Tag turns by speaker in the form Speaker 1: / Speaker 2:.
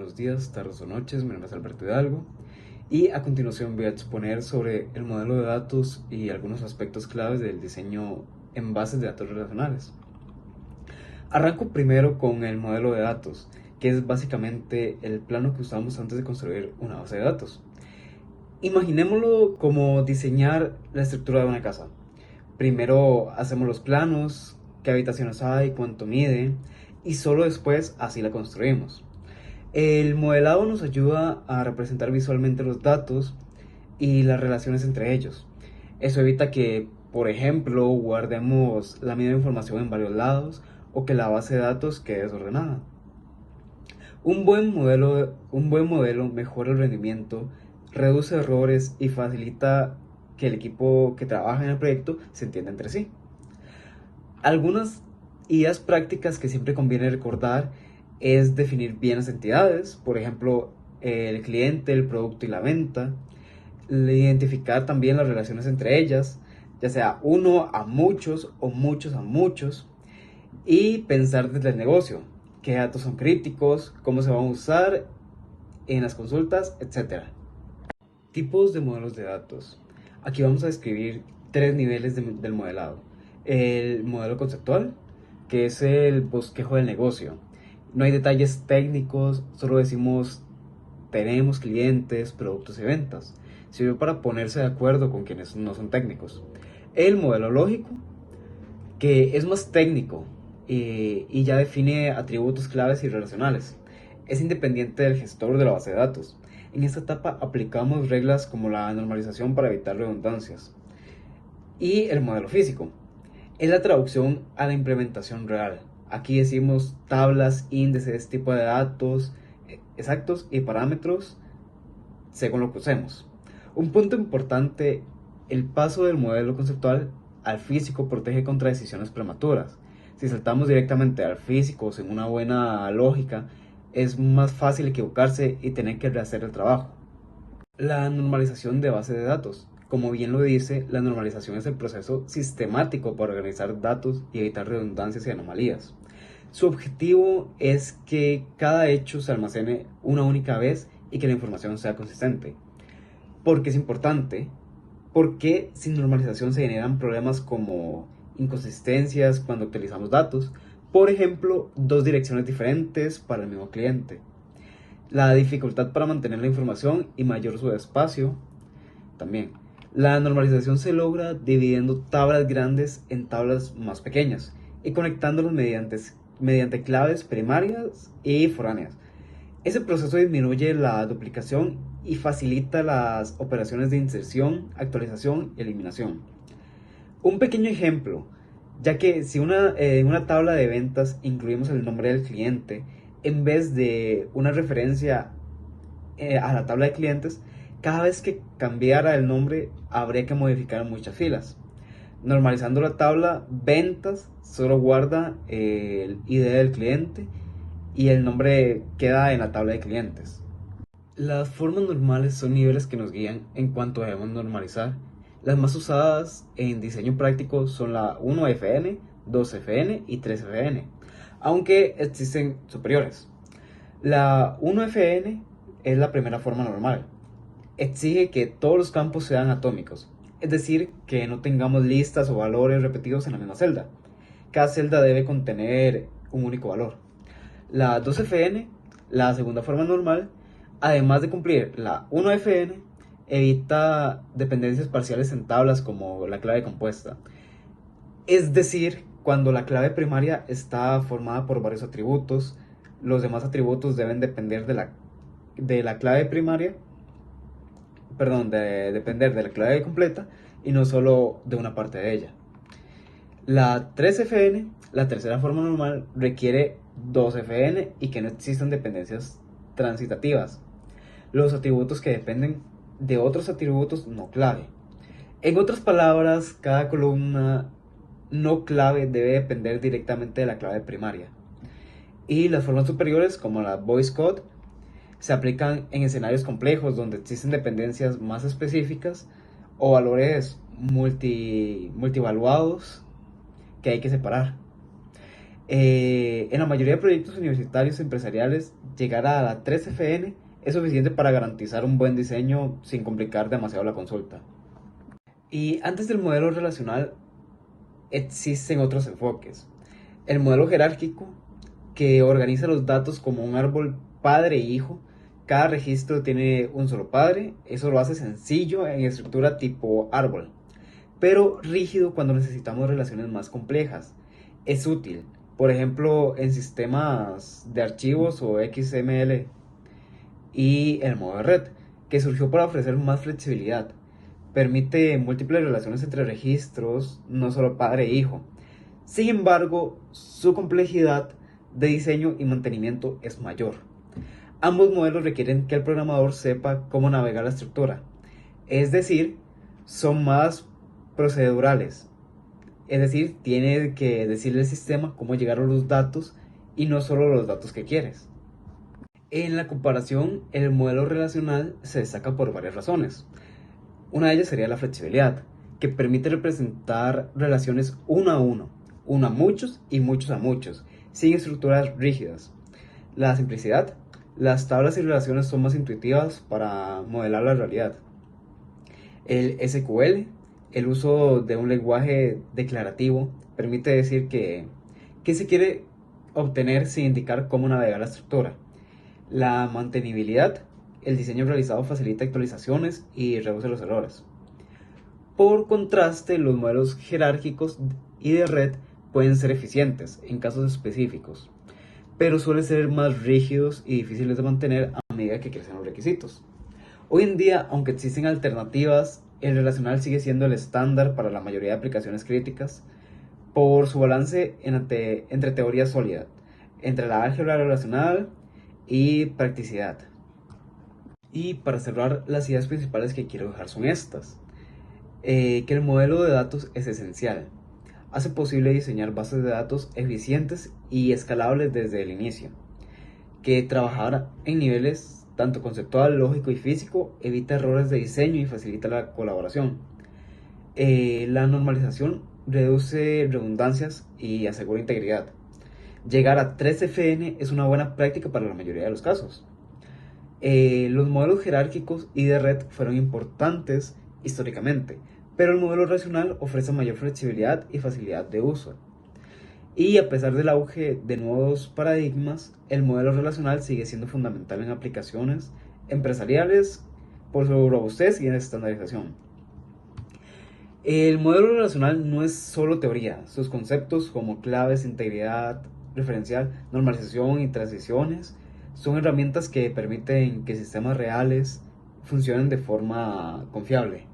Speaker 1: buenos días, tardes o noches. Mi nombre es Alberto Hidalgo y a continuación voy a exponer sobre el modelo de datos y algunos aspectos claves del diseño en bases de datos relacionales. Arranco primero con el modelo de datos, que es básicamente el plano que usamos antes de construir una base de datos. Imaginémoslo como diseñar la estructura de una casa. Primero hacemos los planos, qué habitaciones hay, cuánto mide, y solo después así la construimos. El modelado nos ayuda a representar visualmente los datos y las relaciones entre ellos. Eso evita que, por ejemplo, guardemos la misma información en varios lados o que la base de datos quede desordenada. Un buen modelo mejora el rendimiento, reduce errores y facilita que el equipo que trabaja en el proyecto se entienda entre sí. Algunas ideas prácticas que siempre conviene recordar es definir bien las entidades, por ejemplo, el cliente, el producto y la venta, identificar también las relaciones entre ellas, ya sea uno a muchos o muchos a muchos, y pensar desde el negocio, qué datos son críticos, cómo se van a usar en las consultas, etcétera. Tipos de modelos de datos. Aquí vamos a describir tres niveles del modelado. El modelo conceptual, que es el bosquejo del negocio. No hay detalles técnicos, solo decimos tenemos clientes, productos y ventas. Sirve para ponerse de acuerdo con quienes no son técnicos. El modelo lógico, que es más técnico y ya define atributos claves y relacionales. Es independiente del gestor de la base de datos. En esta etapa aplicamos reglas como la normalización para evitar redundancias. Y el modelo físico es la traducción a la implementación real. Aquí decimos tablas, índices, tipo de datos exactos y parámetros según lo que usemos. Un punto importante, el paso del modelo conceptual al físico protege contra decisiones prematuras. Si saltamos directamente al físico sin una buena lógica, es más fácil equivocarse y tener que rehacer el trabajo. La normalización de base de datos. Como bien lo dice, la normalización es el proceso sistemático para organizar datos y evitar redundancias y anomalías. Su objetivo es que cada hecho se almacene una única vez y que la información sea consistente. ¿Por qué es importante? Porque sin normalización se generan problemas como inconsistencias cuando actualizamos datos. Por ejemplo, dos direcciones diferentes para el mismo cliente. La dificultad para mantener la información y mayor uso de espacio también. La normalización se logra dividiendo tablas grandes en tablas más pequeñas y conectándolas mediante claves primarias y foráneas. Ese proceso disminuye la duplicación y facilita las operaciones de inserción, actualización y eliminación. Un pequeño ejemplo, ya que si en una tabla de ventas incluimos el nombre del cliente, en vez de una referencia a la tabla de clientes, cada vez que cambiara el nombre habría que modificar muchas filas. Normalizando la tabla, ventas solo guarda el ID del cliente y el nombre queda en la tabla de clientes. Las formas normales son niveles que nos guían en cuanto debemos normalizar. Las más usadas en diseño práctico son la 1FN, 2FN y 3FN, aunque existen superiores. La 1FN es la primera forma normal. Exige que todos los campos sean atómicos, es decir, que no tengamos listas o valores repetidos en la misma celda. Cada celda debe contener un único valor. La 2FN, la segunda forma normal, además de cumplir la 1FN, evita dependencias parciales en tablas como la clave compuesta. Es decir, cuando la clave primaria está formada por varios atributos, los demás atributos deben depender de la clave primaria, perdón, de depender de la clave completa y no solo de una parte de ella. La 3FN, la tercera forma normal, requiere 2FN y que no existan dependencias transitativas, los atributos que dependen de otros atributos no clave. En otras palabras, cada columna no clave debe depender directamente de la clave primaria. Y las formas superiores, como la voice code, se aplican en escenarios complejos donde existen dependencias más específicas o valores multivaluados que hay que separar. En la mayoría de proyectos universitarios y empresariales, llegar a la 3FN es suficiente para garantizar un buen diseño sin complicar demasiado la consulta. Y antes del modelo relacional existen otros enfoques. El modelo jerárquico, que organiza los datos como un árbol padre e hijo. Cada registro tiene un solo padre, eso lo hace sencillo en estructura tipo árbol, pero rígido cuando necesitamos relaciones más complejas. Es útil, por ejemplo, en sistemas de archivos o XML. Y el modo de red, que surgió para ofrecer más flexibilidad. Permite múltiples relaciones entre registros, no solo padre e hijo. Sin embargo, su complejidad de diseño y mantenimiento es mayor. Ambos modelos requieren que el programador sepa cómo navegar la estructura, es decir, son más procedurales. Es decir, tiene que decirle al sistema cómo llegar a los datos y no solo los datos que quieres. En la comparación, el modelo relacional se destaca por varias razones. Una de ellas sería la flexibilidad, que permite representar relaciones uno a muchos y muchos a muchos, sin estructuras rígidas. La simplicidad, las tablas y relaciones son más intuitivas para modelar la realidad. El SQL, el uso de un lenguaje declarativo, permite decir que se quiere obtener sin indicar cómo navegar la estructura. La mantenibilidad, el diseño realizado facilita actualizaciones y reduce los errores. Por contraste, los modelos jerárquicos y de red pueden ser eficientes en casos específicos, pero suelen ser más rígidos y difíciles de mantener a medida que crecen los requisitos. Hoy en día, aunque existen alternativas, el relacional sigue siendo el estándar para la mayoría de aplicaciones críticas por su balance entre teoría sólida, entre la álgebra relacional y practicidad. Y para cerrar, las ideas principales que quiero dejar son estas. Que el modelo de datos es esencial. Hace posible diseñar bases de datos eficientes y escalables desde el inicio. Que trabajar en niveles tanto conceptual, lógico y físico evita errores de diseño y facilita la colaboración. La normalización reduce redundancias y asegura integridad. Llegar a 3FN es una buena práctica para la mayoría de los casos. Los modelos jerárquicos y de red fueron importantes históricamente, pero el modelo racional ofrece mayor flexibilidad y facilidad de uso. Y a pesar del auge de nuevos paradigmas, el modelo relacional sigue siendo fundamental en aplicaciones empresariales por su robustez y estandarización. El modelo relacional no es solo teoría, sus conceptos como claves, integridad referencial, normalización y transiciones son herramientas que permiten que sistemas reales funcionen de forma confiable.